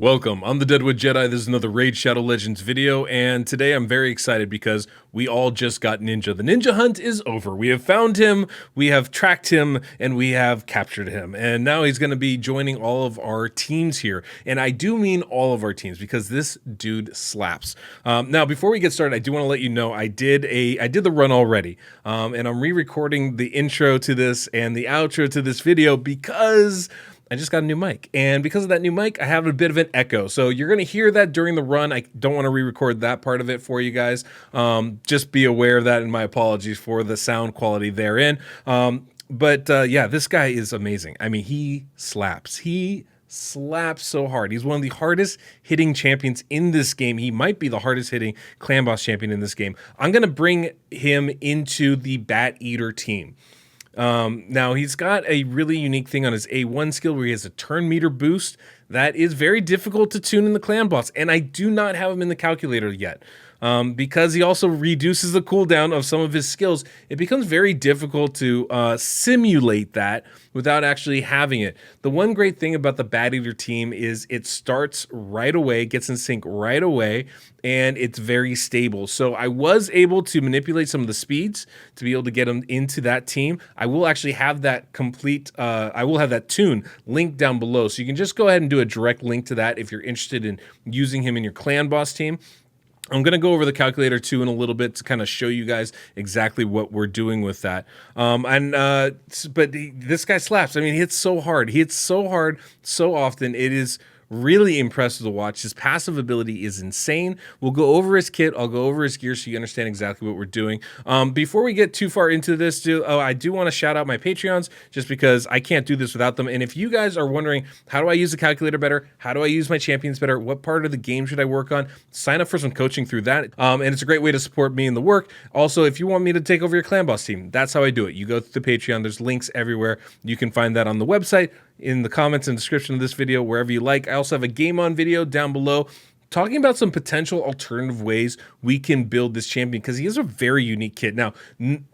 Welcome, I'm the Deadwood Jedi. This is another Raid Shadow Legends video, and today I'm very excited because we all just got Ninja. The Ninja hunt is over. We have found him, we have tracked him, and we have captured him. And now he's going to be joining all of our teams here. And I do mean all of our teams because this dude slaps. Now, before we get started, I do want to let you know I did the run already, and I'm re-recording the intro to this and the outro to this video because I just got a new mic, and because of that new mic, I have a bit of an echo. So you're going to hear that during the run. I don't want to re-record that part of it for you guys. Just be aware of that, and my apologies for the sound quality therein. Yeah, this guy is amazing. I mean, he slaps. He slaps so hard. He's one of the hardest hitting champions in this game. He might be the hardest hitting clan boss champion in this game. I'm going to bring him into the Bat Eater team. Now he's got a really unique thing on his A1 skill where he has a turn meter boost that is very difficult to tune in the clan boss, and I do not have him in the calculator yet. Because he also reduces the cooldown of some of his skills, it becomes very difficult to simulate that without actually having it. The one great thing about the Bat Eater team is it starts right away, gets in sync right away, and it's very stable. So I was able to manipulate some of the speeds to be able to get him into that team. I will actually have that complete, I will have that tune linked down below. So you can just go ahead and do a direct link to that if you're interested in using him in your clan boss team. I'm going to go over the calculator too in a little bit to kind of show you guys exactly what we're doing with that. But this guy slaps. I mean, he hits so hard. He hits so hard so often. It is really impressive to watch. His passive ability is insane. We'll go over his kit. I'll go over his gear so you understand exactly what we're doing. Before we get too far into this, I do want to shout out my Patreons just because I can't do this without them. And if you guys are wondering, how do I use the calculator better? How do I use my champions better? What part of the game should I work on? Sign up for some coaching through that. And it's a great way to support me in the work. Also, if you want me to take over your clan boss team, that's how I do it. You go to the Patreon. There's links everywhere. You can find that on the website, in the comments and description of this video, wherever you like. I also have a game on video down below talking about some potential alternative ways we can build this champion because he has a very unique kit. Now,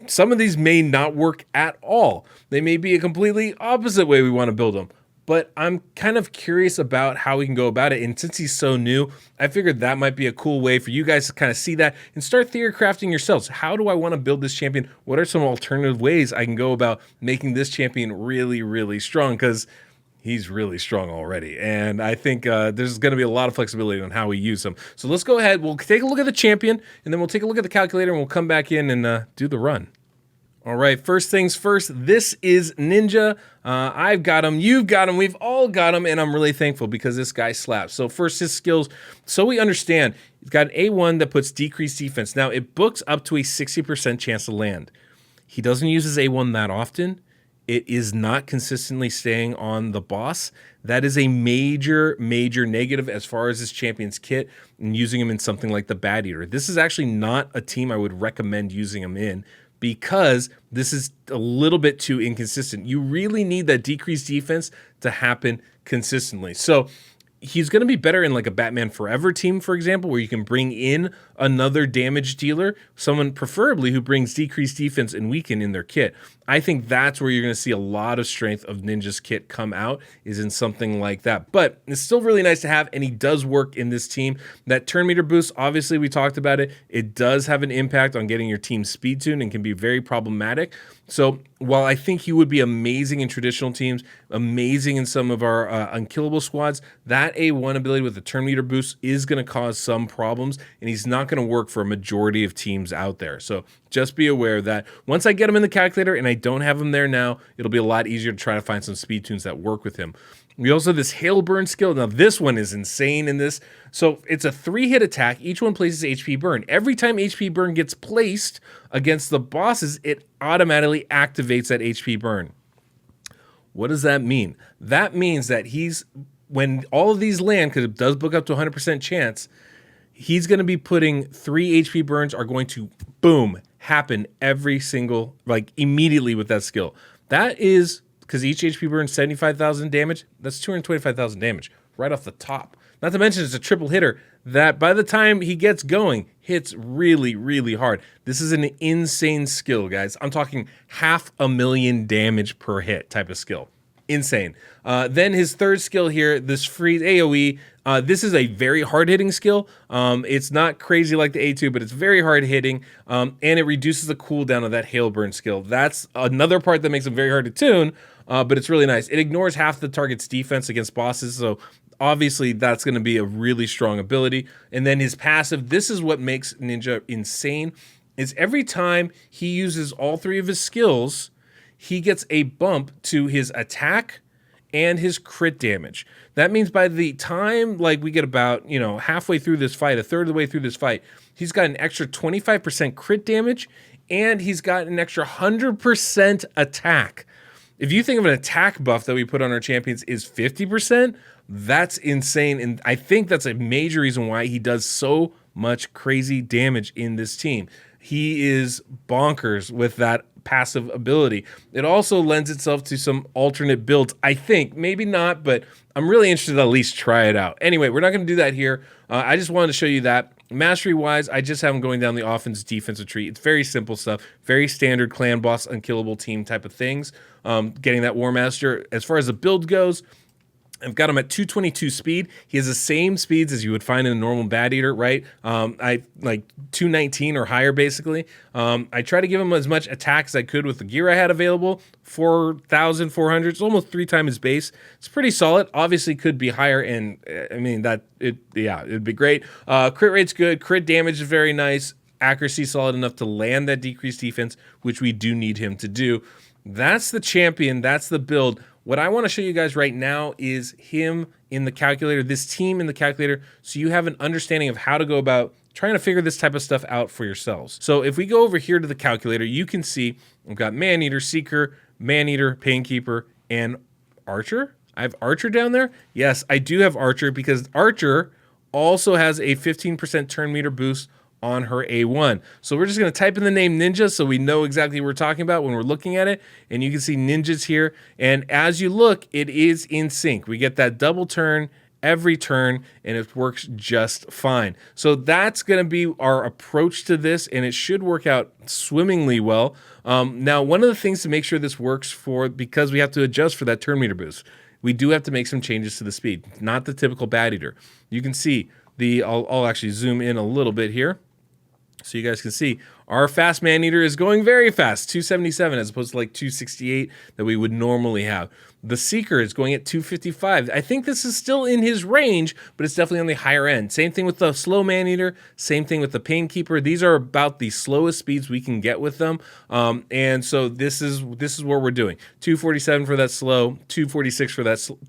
some of these may not work at all. They may be a completely opposite way we want to build them. But I'm kind of curious about how we can go about it. And since he's so new, I figured that might be a cool way for you guys to kind of see that and start theory crafting yourselves. How do I want to build this champion? What are some alternative ways I can go about making this champion really, really strong? Because he's really strong already. And I think there's going to be a lot of flexibility on how we use him. So let's go ahead. We'll take a look at the champion, and then we'll take a look at the calculator, and we'll come back in and do the run. All right, first things first, this is Ninja. I've got him, you've got him, we've all got him, and I'm really thankful because this guy slaps. So first, his skills, so we understand, he's got an A1 that puts decreased defense. Now, it books up to a 60% chance to land. He doesn't use his A1 that often. It is not consistently staying on the boss. That is a major, major negative as far as his champion's kit and using him in something like the Bat Eater. This is actually not a team I would recommend using him in, because this is a little bit too inconsistent. You really need that decreased defense to happen consistently. So he's going to be better in like a Batman Forever team, for example, where you can bring in another damage dealer, someone preferably who brings decreased defense and weaken in their kit. I think that's where you're going to see a lot of strength of Ninja's kit come out, is in something like that. But it's still really nice to have, and he does work in this team. That turn meter boost, obviously we talked about it. It does have an impact on getting your team speed tuned and can be very problematic. So while I think he would be amazing in traditional teams, amazing in some of our unkillable squads, that A1 ability with the turn meter boost is going to cause some problems, and he's not going to work for a majority of teams out there. So just be aware of that. Once I get him in the calculator, and I don't have him there now, it'll be a lot easier to try to find some speed tunes that work with him. We also have this Hail Burn skill. Now, this one is insane in this. So it's a 3-hit attack. Each one places HP burn. Every time HP burn gets placed against the bosses, it automatically activates that HP burn. What does that mean? That means that when all of these land, because it does book up to 100% chance, he's going to be putting 3 HP burns are going to, boom, happen every single, like immediately with that skill. That is, because each HP burns 75,000 damage, that's 225,000 damage right off the top. Not to mention it's a triple hitter that by the time he gets going, hits really, really hard. This is an insane skill, guys. I'm talking 500,000 damage per hit type of skill. insane. Then his third skill here, this freeze AoE. This is a very hard-hitting skill. It's not crazy like the A2, but it's very hard-hitting, and it reduces the cooldown of that Hail Burn skill. That's another part that makes him very hard to tune, but it's really nice. It ignores half the target's defense against bosses, so obviously that's going to be a really strong ability. And then his passive, this is what makes Ninja insane, is every time he uses all three of his skills, he gets a bump to his attack and his crit damage. That means by the time like we get about, halfway through this fight, a third of the way through this fight, he's got an extra 25% crit damage and he's got an extra 100% attack. If you think of an attack buff that we put on our champions is 50%, that's insane. And I think that's a major reason why he does so much crazy damage in this team. He is bonkers with that passive ability. It also lends itself to some alternate builds, I think. Maybe not, but I'm really interested to at least try it out. Anyway, we're not going to do that here. I just wanted to show you that. Mastery-wise, I just have him going down the offense-defensive tree. It's very simple stuff, very standard clan boss, unkillable team type of things. Getting that War Master. As far as the build goes, I've got him at 222 speed. He has the same speeds as you would find in a normal Bat Eater, right? I like 219 or higher, basically. I try to give him as much attack as I could with the gear I had available. 4,400. It's almost 3 times his base. It's pretty solid. Obviously, could be higher, and I mean it'd be great. Crit rate's good. Crit damage is very nice. Accuracy solid enough to land that decreased defense, which we do need him to do. That's the champion. That's the build. What I want to show you guys right now is him in the calculator, this team in the calculator, so you have an understanding of how to go about trying to figure this type of stuff out for yourselves. So if we go over here to the calculator, you can see I've got Man-Eater, Seeker, Man-Eater, Painkeeper, and Archer. I have Archer down there. Yes, I do have Archer because Archer also has a 15% turn meter boost on her A1. So we're just going to type in the name Ninja so we know exactly what we're talking about when we're looking at it. And you can see Ninjas here. And as you look, it is in sync. We get that double turn every turn and it works just fine. So that's going to be our approach to this and it should work out swimmingly well. Now, one of the things to make sure this works because we have to adjust for that turn meter boost, we do have to make some changes to the speed, not the typical Bat Eater. You can see I'll actually zoom in a little bit here, so you guys can see our fast Man-Eater is going very fast, 277 as opposed to like 268 that we would normally have. The Seeker is going at 255. I think this is still in his range, but it's definitely on the higher end. Same thing with the slow Man-Eater, same thing with the Painkeeper. These are about the slowest speeds we can get with them. And so this is what we're doing. 247 for that slow, 246 for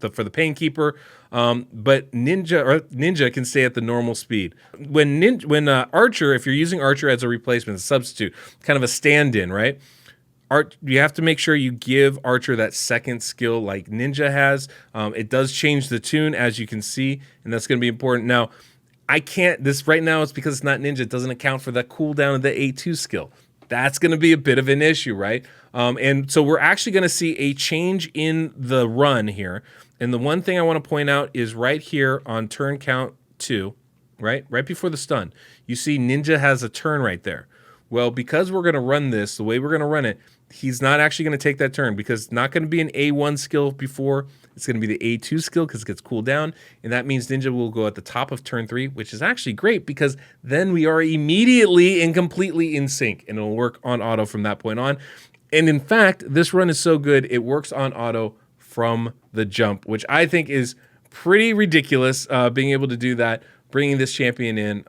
for the Painkeeper. But Ninja can stay at the normal speed. When Archer, if you're using Archer as a replacement, a substitute, kind of a stand-in, right? You have to make sure you give Archer that second skill like Ninja has. It does change the tune, as you can see, and that's going to be important. Now, this right now is because it's not Ninja. It doesn't account for that cooldown of the A2 skill. That's going to be a bit of an issue, right? And so we're actually going to see a change in the run here. And the one thing I want to point out is right here on turn count 2, right before the stun, you see Ninja has a turn right there. Well, because we're going to run this, the way we're going to run it, he's not actually going to take that turn because it's not going to be an A1 skill before. It's going to be the A2 skill because it gets cooled down. And that means Ninja will go at the top of turn 3, which is actually great because then we are immediately and completely in sync and it'll work on auto from that point on. And in fact, this run is so good, it works on auto from the jump, which I think is pretty ridiculous, being able to do that, bringing this champion in.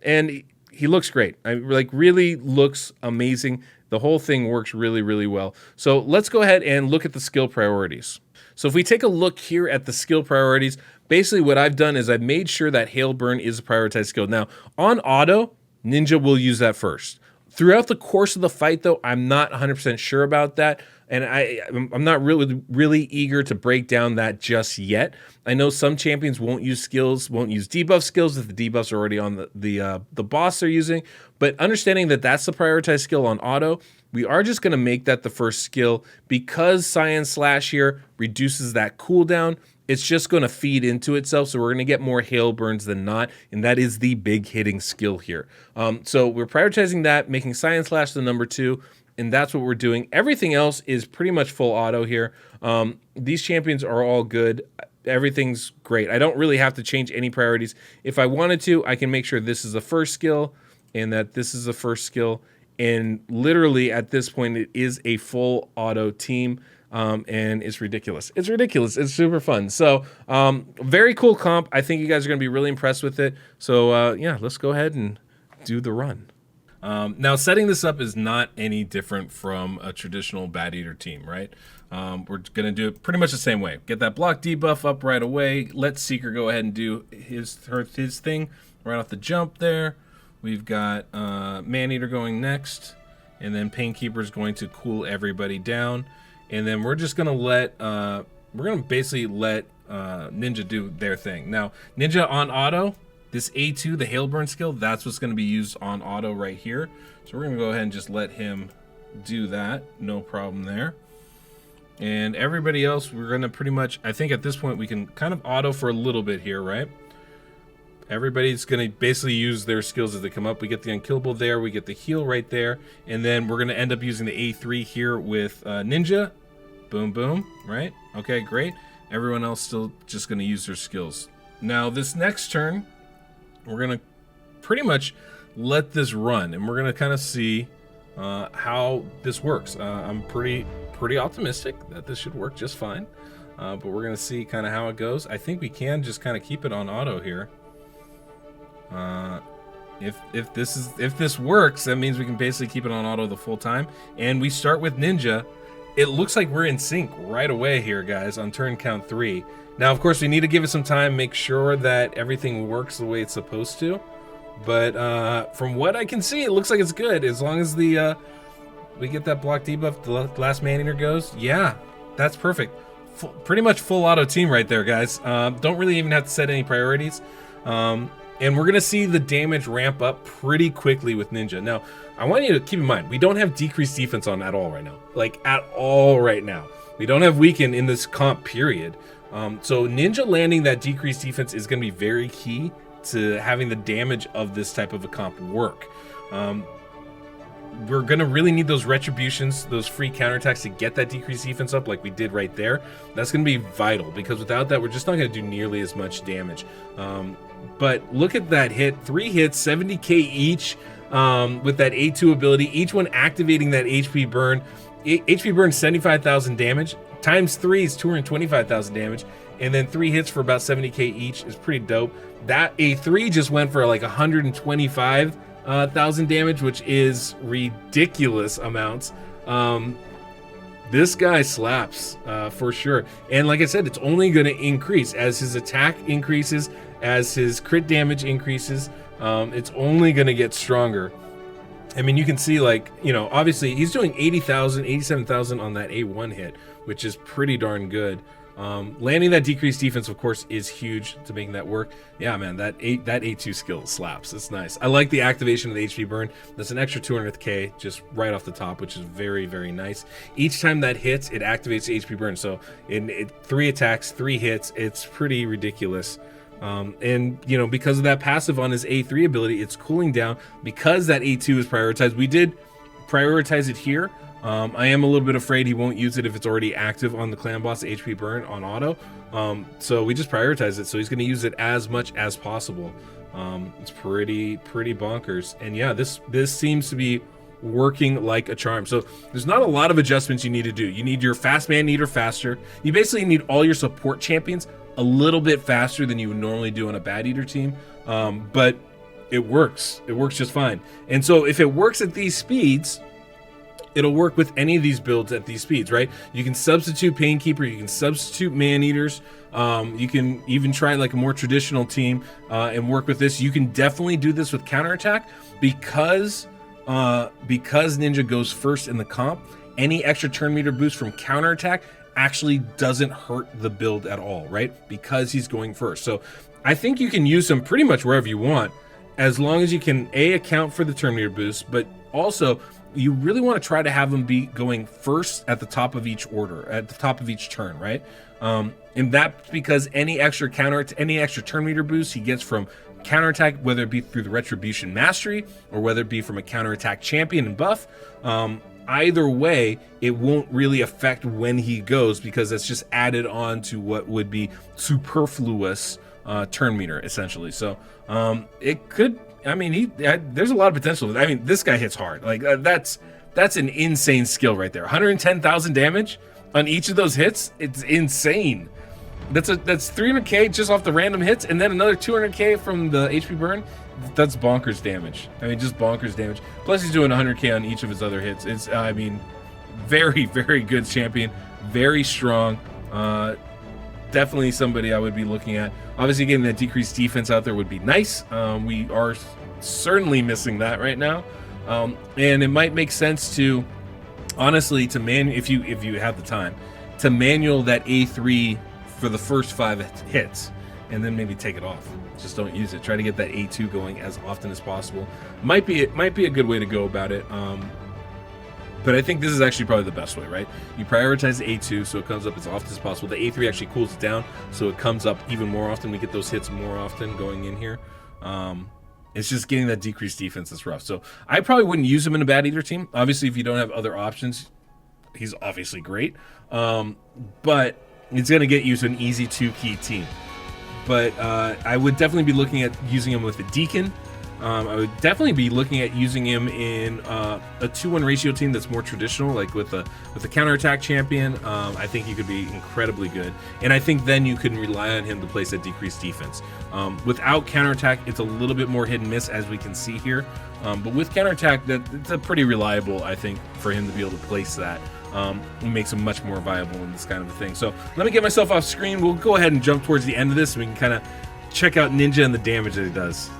And he looks great. Really looks amazing. The whole thing works really, really well. So let's go ahead and look at the skill priorities. So if we take a look here at the skill priorities, basically what I've done is I've made sure that Hail Burn is a prioritized skill. Now, on auto, Ninja will use that first. Throughout the course of the fight, though, I'm not 100% sure about that, and I'm not really eager to break down that just yet. I know some champions won't use debuff skills if the debuffs are already on the boss they're using, but understanding that that's the prioritized skill on auto, we are just going to make that the first skill because Cyan Slash here reduces that cooldown it's just going to feed into itself. So we're going to get more hail burns than not. And that is the big hitting skill here. So we're prioritizing that, making Science Slash the number 2. And that's what we're doing. Everything else is pretty much full auto here. These champions are all good. Everything's great. I don't really have to change any priorities. If I wanted to, I can make sure this is the first skill and that this is the first skill. And literally at this point, it is a full auto team. And it's ridiculous. It's ridiculous. It's super fun. So very cool comp. I think you guys are going to be really impressed with it. So yeah, let's go ahead and do the run. Now, setting this up is not any different from a traditional Bat Eater team, right? We're going to do it pretty much the same way. Get that block debuff up right away. Let Seeker go ahead and do his thing right off the jump there. We've got Man-Eater going next, and then Painkeeper's going to cool everybody down. And then we're just going to basically let Ninja do their thing. Now, Ninja on auto, this A2, the Hailburn skill, that's what's going to be used on auto right here. So we're going to go ahead and just let him do that. No problem there. And everybody else, we're going to pretty much, I think at this point, we can kind of auto for a little bit here, right? Everybody's going to basically use their skills as they come up. We get the Unkillable there. We get the heal right there. And then we're going to end up using the A3 here with Ninja. Boom, boom, right? Okay, great. Everyone else still just going to use their skills. Now, this next turn, we're going to pretty much let this run. And we're going to kind of see how this works. I'm pretty optimistic that this should work just fine. But we're going to see kind of how it goes. I think we can just kind of keep it on auto here. If this works, that means we can basically keep it on auto the full time. And we start with Ninja. It looks like we're in sync right away here, guys, on turn count 3. Now, of course, we need to give it some time, make sure that everything works the way it's supposed to. But from what I can see, it looks like it's good. As long as we get that block debuff, the last Man-Eater goes. Yeah, that's perfect. Pretty much full auto team right there, guys. Don't really even have to set any priorities. And we're going to see the damage ramp up pretty quickly with Ninja. Now, I want you to keep in mind, we don't have decreased defense on at all right now. Like, at all right now. We don't have weaken in this comp, period. So Ninja landing that decreased defense is going to be very key to having the damage of this type of a comp work. We're going to really need those retributions, those free counterattacks to get that decreased defense up like we did right there. That's going to be vital, because without that, we're just not going to do nearly as much damage. But look at that hit. 3 hits, 70k each with that A2 ability, each one activating that HP burn. HP burn 75,000 damage. Times 3 is 225,000 damage. And then 3 hits for about 70k each is pretty dope. That A3 just went for like 125,000 damage, which is ridiculous amounts. This guy slaps for sure. And like I said, it's only going to increase as his attack increases, as his crit damage increases. It's only going to get stronger. I mean, you can see, like, you know, obviously he's doing 80,000, 87,000 on that A1 hit, which is pretty darn good. Landing that decreased defense, of course, is huge to making that work. Yeah, man, that A2 skill slaps. It's nice. I like the activation of the HP burn. That's an extra 200k just right off the top, which is very, very nice. Each time that hits, it activates the HP burn. So in 3 attacks, 3 hits, it's pretty ridiculous. And, you know, because of that passive on his A3 ability, it's cooling down. Because that A2 is prioritized, we did prioritize it here. I am a little bit afraid he won't use it if it's already active on the clan boss HP burn on auto. So we just prioritize it. So he's going to use it as much as possible. It's pretty bonkers. And yeah, this seems to be working like a charm. So there's not a lot of adjustments you need to do. You need your fast Man-Eater faster. You basically need all your support champions a little bit faster than you would normally do on a Bat Eater team. But it works. It works just fine. And so if it works at these speeds, it'll work with any of these builds at these speeds, right? You can substitute Painkeeper, you can substitute Man-Eaters, you can even try like a more traditional team and work with this. You can definitely do this with counterattack because Ninja goes first in the comp. Any extra turn meter boost from counterattack actually doesn't hurt the build at all, right? Because he's going first. So I think you can use him pretty much wherever you want, as long as you can account for the turn meter boost, but also you really want to try to have him be going first at the top of each order, at the top of each turn, right? And that's because any extra turn meter boost he gets from counterattack, whether it be through the Retribution Mastery or whether it be from a counterattack champion and buff, either way, it won't really affect when he goes, because that's just added on to what would be superfluous turn meter, essentially. So it could, I mean, there's a lot of potential. I mean, this guy hits hard. Like that's an insane skill right there. 110,000 damage on each of those hits. It's insane. That's 300k just off the random hits, and then another 200k from the HP burn. That's bonkers damage. I mean, just bonkers damage. Plus he's doing 100k on each of his other hits. It's, I mean, very, very good champion. Very strong. Definitely somebody I would be looking at. Obviously, getting that decreased defense out there would be nice. We are certainly missing that right now. And it might make sense to, honestly, if you have the time, to manual that A3 for the first 5 hits, and then maybe take it off. Just don't use it. Try to get that A2 going as often as possible. Might be a good way to go about it. But I think this is actually probably the best way, right? You prioritize the A2 so it comes up as often as possible. The A3 actually cools it down so it comes up even more often. We get those hits more often going in here. It's just getting that decreased defense that's rough. So I probably wouldn't use him in a bad eater team. Obviously, if you don't have other options, he's obviously great. But it's going to get you to an easy 2-key team. But I would definitely be looking at using him with a Deacon. I would definitely be looking at using him in a 2-1 ratio team that's more traditional, like with a counterattack champion. I think he could be incredibly good, and I think then you can rely on him to place that decreased defense. Without counterattack, it's a little bit more hit and miss, as we can see here. But with counterattack, it's a pretty reliable, I think, for him to be able to place that. It makes him much more viable in this kind of a thing. So let me get myself off screen. We'll go ahead and jump towards the end of this, and we can kind of check out Ninja and the damage that he does.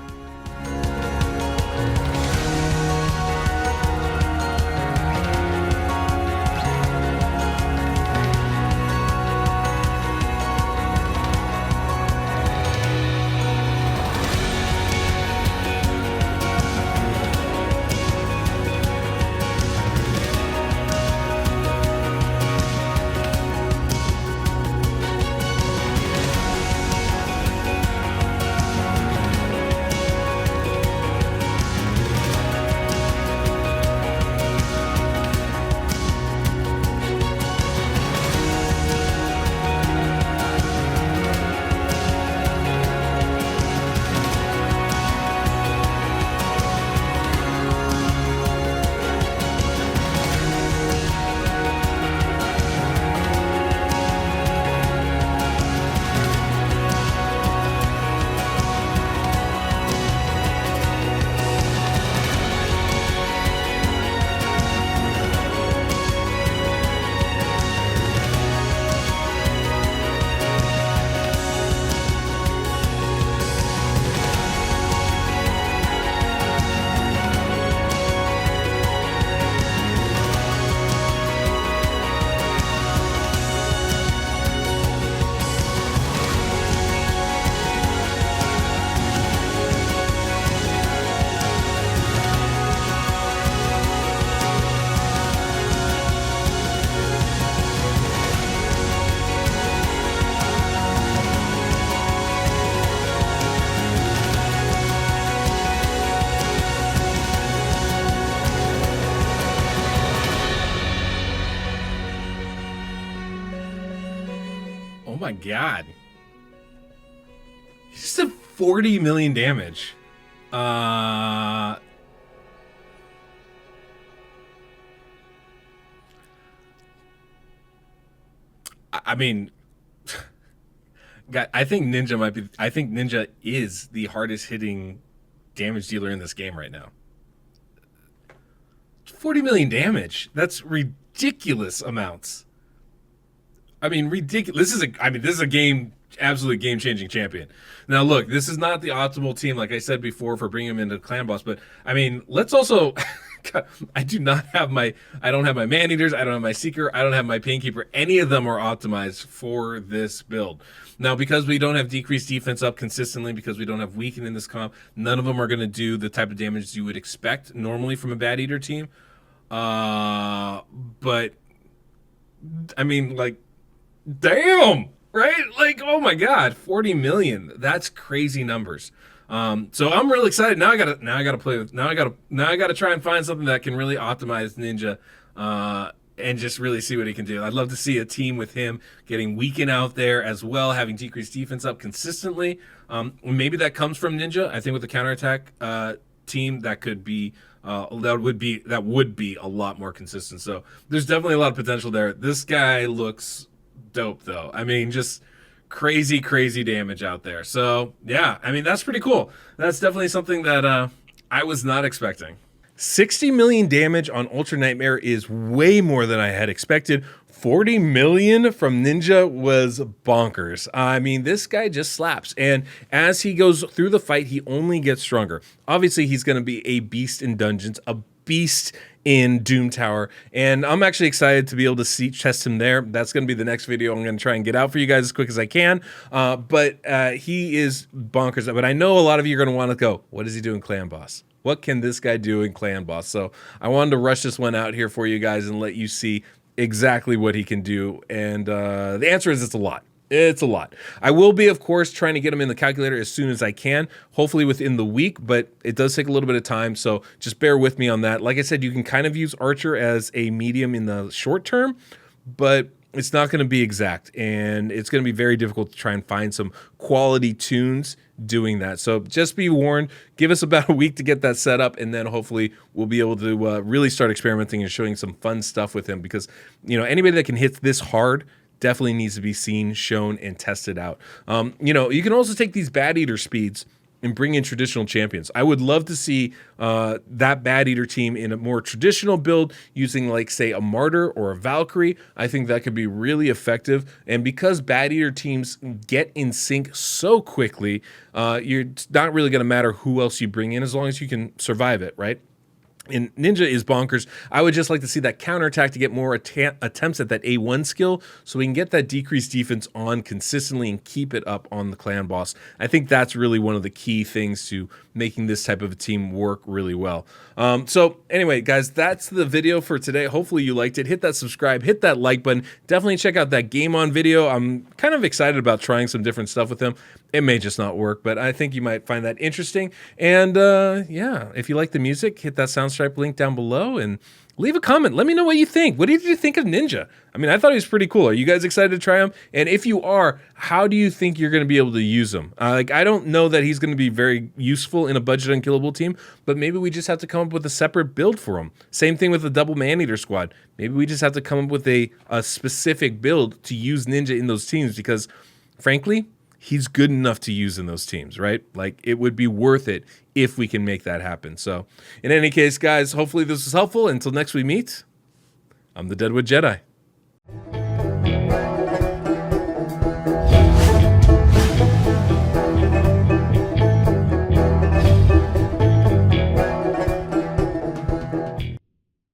Oh my god. He just did 40 million damage. I mean, God, I think Ninja is the hardest hitting damage dealer in this game right now. 40 million damage. That's ridiculous amounts. I mean, ridiculous. This is a absolute game-changing champion. Now, look, this is not the optimal team, like I said before, for bringing him into Clan Boss. But I mean, let's also. I don't have my Man-Eaters. I don't have my Seeker. I don't have my Painkeeper. Any of them are optimized for this build. Now, because we don't have decreased defense up consistently, because we don't have Weaken in this comp, none of them are going to do the type of damage you would expect normally from a Bad Eater team. But I mean, like, damn, right? Like, oh my god, 40 million. That's crazy numbers. So I'm really excited. Now I gotta play with now I gotta try and find something that can really optimize Ninja. And just really see what he can do. I'd love to see a team with him getting weakened out there as well, having decreased defense up consistently. Maybe that comes from Ninja. I think with the counterattack team, that could be that would be a lot more consistent. So there's definitely a lot of potential there. This guy looks dope, though. I mean, just crazy, crazy damage out there. So yeah, I mean that's pretty cool. That's definitely something that I was not expecting. 60 million damage on Ultra Nightmare is way more than I had expected. 40 million from Ninja was bonkers. I mean, this guy just slaps. And as he goes through the fight, he only gets stronger. Obviously, he's going to be a beast in dungeons, a beast in Doom Tower. And I'm actually excited to be able to test him there. That's going to be the next video I'm going to try and get out for you guys as quick as I can. But he is bonkers. But I know a lot of you are going to want to go, what is he doing, Clan Boss? What can this guy do in Clan Boss? So I wanted to rush this one out here for you guys and let you see exactly what he can do. And the answer is it's a lot. It's a lot. I will be, of course, trying to get him in the calculator as soon as I can, hopefully within the week, but it does take a little bit of time, so just bear with me on that. Like I said, you can kind of use Archer as a medium in the short term, but it's not going to be exact, and it's going to be very difficult to try and find some quality tunes doing that. So just be warned, give us about a week to get that set up, and then hopefully we'll be able to really start experimenting and showing some fun stuff with him, because, you know, anybody that can hit this hard definitely needs to be seen, shown, and tested out. You know, you can also take these Bad Eater speeds and bring in traditional champions. I would love to see that Bad Eater team in a more traditional build using, like, say, a Martyr or a Valkyrie. I think that could be really effective. And because Bad Eater teams get in sync so quickly, it's not really going to matter who else you bring in as long as you can survive it, right? And Ninja is bonkers. I would just like to see that counterattack to get more attempts at that A1 skill so we can get that decreased defense on consistently and keep it up on the Clan Boss. I think that's really one of the key things to making this type of a team work really well. So anyway, guys, that's the video for today. Hopefully you liked it. Hit that subscribe, hit that like button. Definitely check out that Game On video. I'm kind of excited about trying some different stuff with him. It may just not work, but I think you might find that interesting. And yeah, if you like the music, hit that Soundstripe link down below and leave a comment. Let me know what you think. What did you think of Ninja? I mean, I thought he was pretty cool. Are you guys excited to try him? And if you are, how do you think you're going to be able to use him? Like, I don't know that he's going to be very useful in a budget unkillable team, but maybe we just have to come up with a separate build for him. Same thing with the double man-eater squad. Maybe we just have to come up with a specific build to use Ninja in those teams because, frankly, he's good enough to use in those teams, right? Like, it would be worth it if we can make that happen. So in any case, guys, hopefully this was helpful. Until next we meet, I'm the Deadwood Jedi.